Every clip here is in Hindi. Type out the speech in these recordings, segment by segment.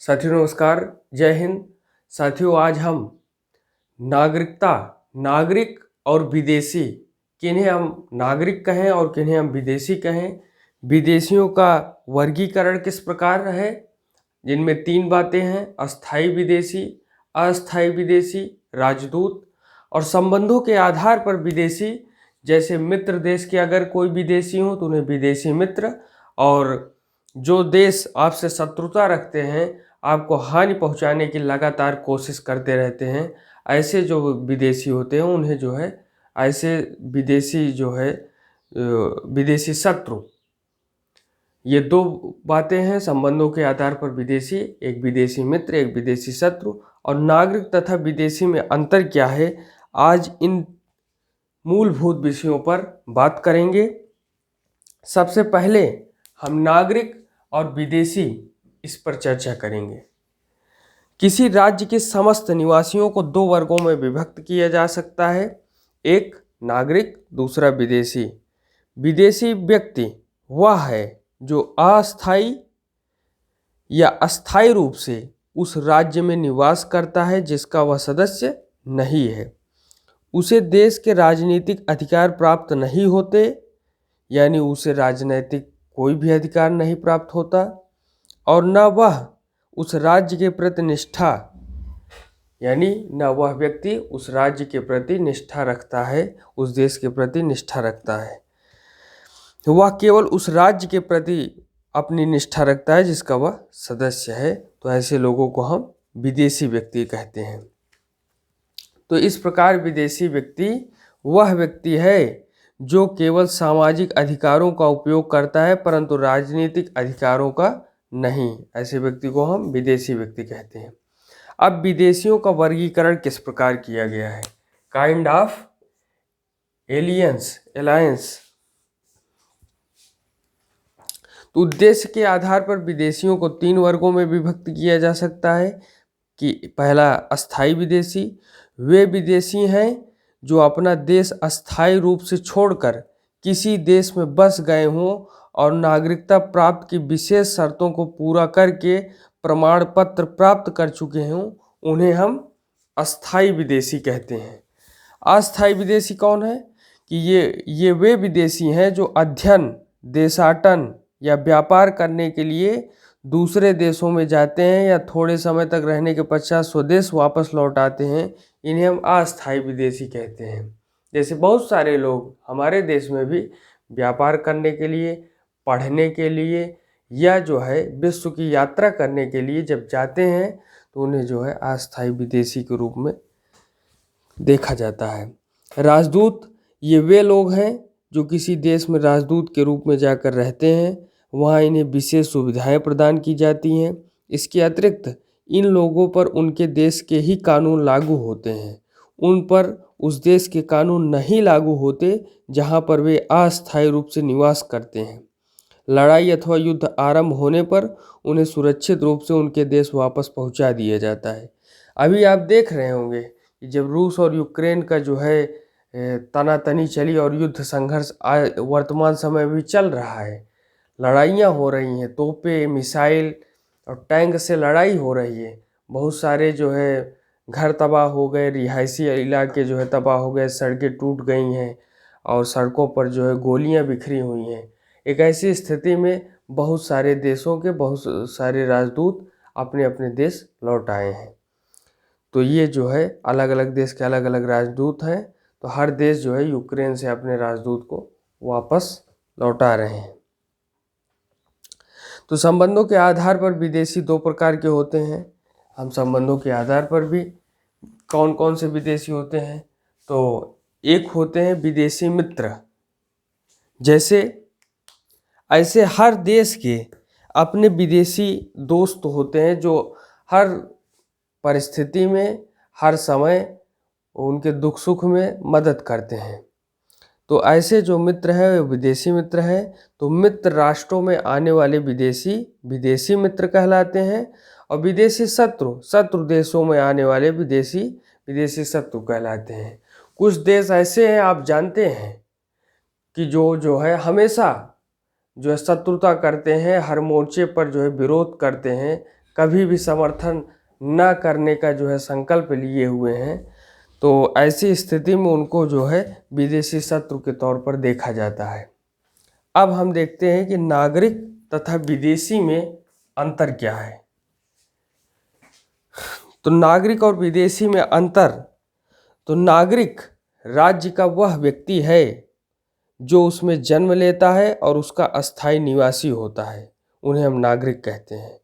साथियों नमस्कार, जय हिंद। साथियों आज हम नागरिकता, नागरिक और विदेशी, किन्हें हम नागरिक कहें और किन्हें हम विदेशी कहें, विदेशियों का वर्गीकरण किस प्रकार है, जिनमें 3 बातें हैं: अस्थायी विदेशी, अस्थायी विदेशी, राजदूत, और संबंधों के आधार पर विदेशी। जैसे मित्र देश के अगर कोई विदेशी हो तो उन्हें विदेशी मित्र, और जो देश आपसे शत्रुता रखते हैं, आपको हानि पहुंचाने की लगातार कोशिश करते रहते हैं, ऐसे जो विदेशी होते हैं उन्हें जो है ऐसे विदेशी जो है विदेशी शत्रु। ये 2 बातें हैं संबंधों के आधार पर विदेशी, एक विदेशी मित्र, एक विदेशी शत्रु। और नागरिक तथा विदेशी में अंतर क्या है, आज इन मूलभूत विषयों पर बात करेंगे। सबसे पहले हम नागरिक और विदेशी इस पर चर्चा करेंगे। किसी राज्य के समस्त निवासियों को 2 वर्गों में विभक्त किया जा सकता है, एक नागरिक, दूसरा विदेशी। विदेशी व्यक्ति वह है जो अस्थायी या अस्थायी रूप से उस राज्य में निवास करता है जिसका वह सदस्य नहीं है। उसे देश के राजनीतिक अधिकार प्राप्त नहीं होते, यानी उसे राजनीतिक कोई भी अधिकार नहीं प्राप्त होता, और न वह उस राज्य के प्रति निष्ठा, यानी न वह व्यक्ति उस राज्य के प्रति निष्ठा रखता है, उस देश के प्रति निष्ठा रखता है। वह केवल उस राज्य के प्रति अपनी निष्ठा रखता है जिसका वह सदस्य है। तो ऐसे लोगों को हम विदेशी व्यक्ति कहते हैं। तो इस प्रकार विदेशी व्यक्ति वह व्यक्ति है जो केवल सामाजिक अधिकारों का उपयोग करता है परंतु राजनीतिक अधिकारों का नहीं। ऐसे व्यक्ति को हम विदेशी व्यक्ति कहते हैं। अब विदेशियों का वर्गीकरण किस प्रकार किया गया है? Kind of alliance. तो उद्देश्य के आधार पर विदेशियों को 3 वर्गों में विभक्त किया जा सकता है कि पहला अस्थायी विदेशी, वे विदेशी हैं जो अपना देश अस्थायी रूप से छोड़कर किसी देश में बस गए हों और नागरिकता प्राप्त की विशेष शर्तों को पूरा करके प्रमाण पत्र प्राप्त कर चुके हों, उन्हें हम अस्थायी विदेशी कहते हैं। अस्थायी विदेशी कौन है? कि ये वे विदेशी हैं जो अध्ययन, देशाटन या व्यापार करने के लिए दूसरे देशों में जाते हैं या थोड़े समय तक रहने के पश्चात स्वदेश वापस लौट आते हैं। इन्हें हम अस्थायी विदेशी कहते हैं। जैसे बहुत सारे लोग हमारे देश में भी व्यापार करने के लिए, पढ़ने के लिए या जो है विश्व की यात्रा करने के लिए जब जाते हैं तो उन्हें जो है अस्थायी विदेशी के रूप में देखा जाता है। राजदूत, ये वे लोग हैं जो किसी देश में राजदूत के रूप में जाकर रहते हैं, वहाँ इन्हें विशेष सुविधाएं प्रदान की जाती हैं। इसके अतिरिक्त इन लोगों पर उनके देश के ही कानून लागू होते हैं, उन पर उस देश के कानून नहीं लागू होते जहाँ पर वे अस्थायी रूप से निवास करते हैं। लड़ाई अथवा युद्ध आरंभ होने पर उन्हें सुरक्षित रूप से उनके देश वापस पहुँचा दिया जाता है। अभी आप देख रहे होंगे कि जब रूस और यूक्रेन का जो है तनातनी चली और युद्ध संघर्ष वर्तमान समय में चल रहा है, लड़ाइयाँ हो रही हैं, तोपें, मिसाइल और टैंक से लड़ाई हो रही है। बहुत सारे जो है घर तबाह हो गए, रिहायशी इलाके जो है तबाह हो गए, सड़कें टूट गई हैं और सड़कों पर जो है गोलियां बिखरी हुई हैं। एक ऐसी स्थिति में बहुत सारे देशों के बहुत सारे राजदूत अपने अपने देश लौट आए हैं। तो ये जो है अलग अलग देश के अलग अलग राजदूत हैं। तो हर देश जो है यूक्रेन से अपने राजदूत को वापस लौटा रहे हैं। तो संबंधों के आधार पर विदेशी 2 प्रकार के होते हैं। हम संबंधों के आधार पर भी कौन कौन से विदेशी होते हैं, तो एक होते हैं विदेशी मित्र। जैसे ऐसे हर देश के अपने विदेशी दोस्त होते हैं जो हर परिस्थिति में, हर समय उनके दुख सुख में मदद करते हैं। तो ऐसे जो मित्र हैं वे विदेशी मित्र हैं। तो मित्र राष्ट्रों में आने वाले विदेशी मित्र कहलाते हैं, और विदेशी शत्रु देशों में आने वाले विदेशी शत्रु कहलाते हैं। कुछ देश ऐसे हैं, आप जानते हैं, कि जो है हमेशा जो है शत्रुता करते हैं, हर मोर्चे पर जो है विरोध करते हैं, कभी भी समर्थन न करने का जो है संकल्प लिए हुए हैं, तो ऐसी स्थिति में उनको जो है विदेशी शत्रु के तौर पर देखा जाता है। अब हम देखते हैं कि नागरिक तथा विदेशी में अंतर क्या है। तो नागरिक और विदेशी में अंतर, तो नागरिक राज्य का वह व्यक्ति है जो उसमें जन्म लेता है और उसका अस्थायी निवासी होता है, उन्हें हम नागरिक कहते हैं।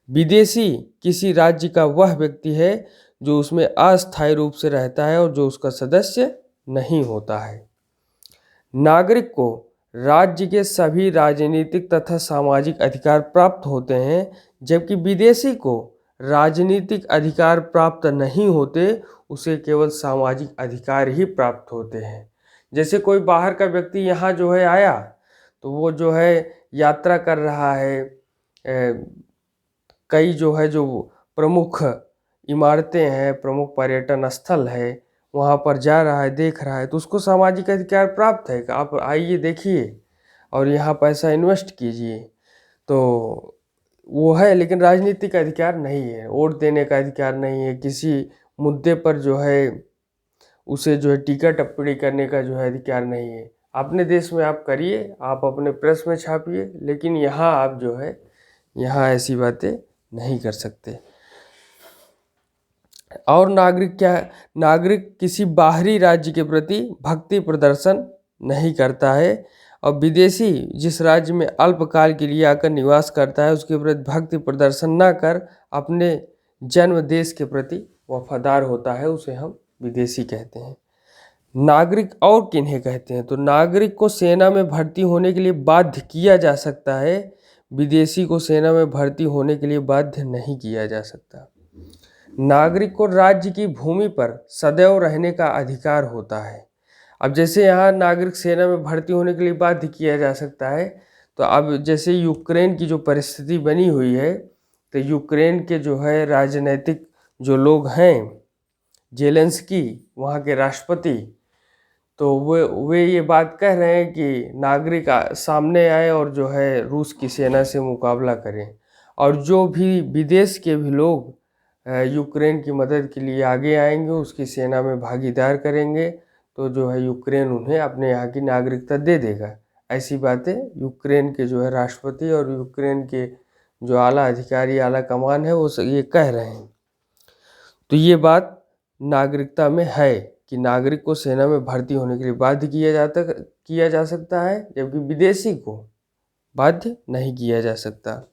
विदेशी किसी राज्य का वह व्यक्ति है जो उसमें अस्थायी रूप से रहता है और जो उसका सदस्य नहीं होता है। नागरिक को राज्य के सभी राजनीतिक तथा सामाजिक अधिकार प्राप्त होते हैं, जबकि विदेशी को राजनीतिक अधिकार प्राप्त नहीं होते, उसे केवल सामाजिक अधिकार ही प्राप्त होते हैं। जैसे कोई बाहर का व्यक्ति यहाँ जो है आया, तो वो जो है यात्रा कर रहा है, कई जो है जो प्रमुख इमारतें हैं, प्रमुख पर्यटन स्थल है, वहाँ पर जा रहा है, देख रहा है, तो उसको सामाजिक अधिकार प्राप्त है कि आप आइए देखिए और यहाँ पैसा इन्वेस्ट कीजिए, तो वो है। लेकिन राजनीतिक अधिकार नहीं है, वोट देने का अधिकार नहीं है, किसी मुद्दे पर जो है उसे जो है टीका टिप्पणी करने का जो है अधिकार नहीं है। अपने देश में आप करिए, आप अपने प्रेस में छापिए, लेकिन यहाँ आप जो है यहाँ ऐसी बातें नहीं कर सकते। और नागरिक क्या है? नागरिक किसी बाहरी राज्य के प्रति भक्ति प्रदर्शन नहीं करता है, और विदेशी जिस राज्य में अल्पकाल के लिए आकर निवास करता है उसके प्रति भक्ति प्रदर्शन न कर अपने जन्म देश के प्रति वफादार होता है, उसे हम विदेशी कहते हैं। नागरिक और किन्हें कहते हैं? तो नागरिक को सेना में भर्ती होने के लिए बाध्य किया जा सकता है, विदेशी को सेना में भर्ती होने के लिए बाध्य नहीं किया जा सकता। नागरिक को राज्य की भूमि पर सदैव रहने का अधिकार होता है। अब जैसे यहाँ नागरिक सेना में भर्ती होने के लिए बाध्य किया जा सकता है, तो अब जैसे यूक्रेन की जो परिस्थिति बनी हुई है, तो यूक्रेन के जो है राजनीतिक जो लोग हैं, जेलेंस्की वहाँ के राष्ट्रपति, तो वे ये बात कह रहे हैं कि नागरिक सामने आए और जो है रूस की सेना से मुकाबला करें, और जो भी विदेश के भी लोग यूक्रेन की मदद के लिए आगे आएंगे, उसकी सेना में भागीदार करेंगे, तो जो है यूक्रेन उन्हें अपने यहाँ की नागरिकता दे देगा। ऐसी बातें यूक्रेन के जो है राष्ट्रपति और यूक्रेन के जो आला अधिकारी, आला कमान है, वो ये कह रहे हैं। तो ये बात नागरिकता में है कि नागरिक को सेना में भर्ती होने के लिए बाध्य किया जा सकता है, जबकि विदेशी को बाध्य नहीं किया जा सकता।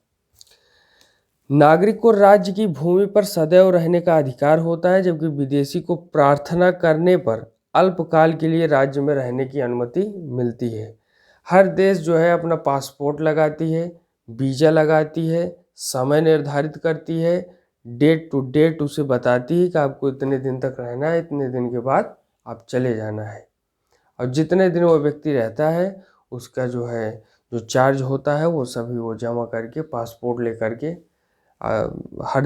नागरिक को राज्य की भूमि पर सदैव रहने का अधिकार होता है, जबकि विदेशी को प्रार्थना करने पर अल्पकाल के लिए राज्य में रहने की अनुमति मिलती है। हर देश जो है अपना पासपोर्ट लगाती है, वीज़ा लगाती है, समय निर्धारित करती है, डेट टू डेट उसे बताती है कि आपको इतने दिन तक रहना है, इतने दिन के बाद आप चले जाना है, और जितने दिन वो व्यक्ति रहता है उसका जो है जो चार्ज होता है वो सभी वो जमा करके पासपोर्ट ले करके हर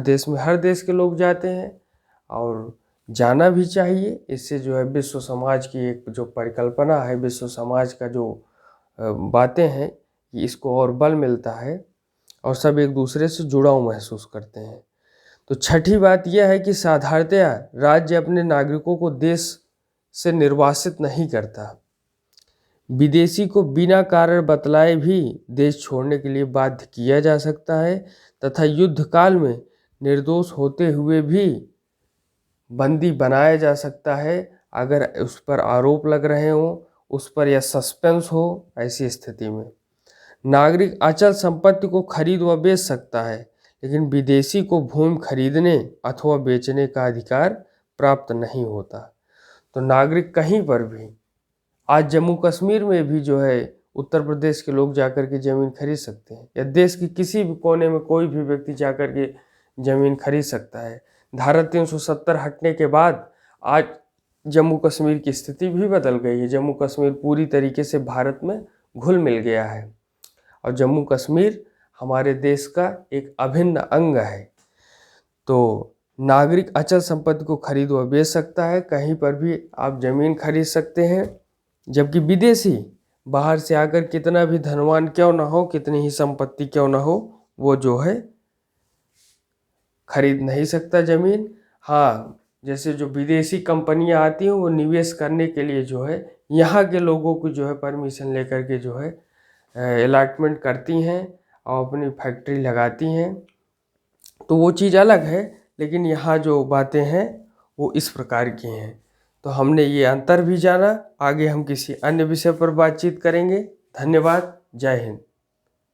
देश के लोग जाते हैं, और जाना भी चाहिए। इससे जो है विश्व समाज की एक जो परिकल्पना है, विश्व समाज का जो बातें हैं, कि इसको और बल मिलता है और सब एक दूसरे से जुड़ाव महसूस करते हैं। तो छठी बात यह है कि साधारणतया राज्य अपने नागरिकों को देश से निर्वासित नहीं करता। विदेशी को बिना कारण बतलाए भी देश छोड़ने के लिए बाध्य किया जा सकता है, तथा युद्ध काल में निर्दोष होते हुए भी बंदी बनाया जा सकता है अगर उस पर आरोप लग रहे हों, उस पर या सस्पेंस हो। ऐसी स्थिति में नागरिक अचल संपत्ति को खरीद व बेच सकता है, लेकिन विदेशी को भूमि खरीदने अथवा बेचने का अधिकार प्राप्त नहीं होता। तो नागरिक कहीं पर भी, आज जम्मू कश्मीर में भी जो है उत्तर प्रदेश के लोग जाकर के ज़मीन खरीद सकते हैं, या देश के किसी भी कोने में कोई भी व्यक्ति जाकर के ज़मीन खरीद सकता है। धारा 370 हटने के बाद आज जम्मू कश्मीर की स्थिति भी बदल गई है। जम्मू कश्मीर पूरी तरीके से भारत में घुल मिल गया है, और जम्मू कश्मीर हमारे देश का एक अभिन्न अंग है। तो नागरिक अचल संपत्ति को खरीद व बेच सकता है, कहीं पर भी आप ज़मीन खरीद सकते हैं, जबकि विदेशी बाहर से आकर कितना भी धनवान क्यों ना हो, कितनी ही संपत्ति क्यों ना हो, वो जो है खरीद नहीं सकता ज़मीन। हाँ, जैसे जो विदेशी कंपनियां आती हैं वो निवेश करने के लिए जो है यहाँ के लोगों को जो है परमिशन लेकर के जो है अलॉटमेंट करती हैं और अपनी फैक्ट्री लगाती हैं, तो वो चीज़ अलग है। लेकिन यहाँ जो बातें हैं वो इस प्रकार की हैं। तो हमने ये अंतर भी जाना। आगे हम किसी अन्य विषय पर बातचीत करेंगे। धन्यवाद। जय हिंद।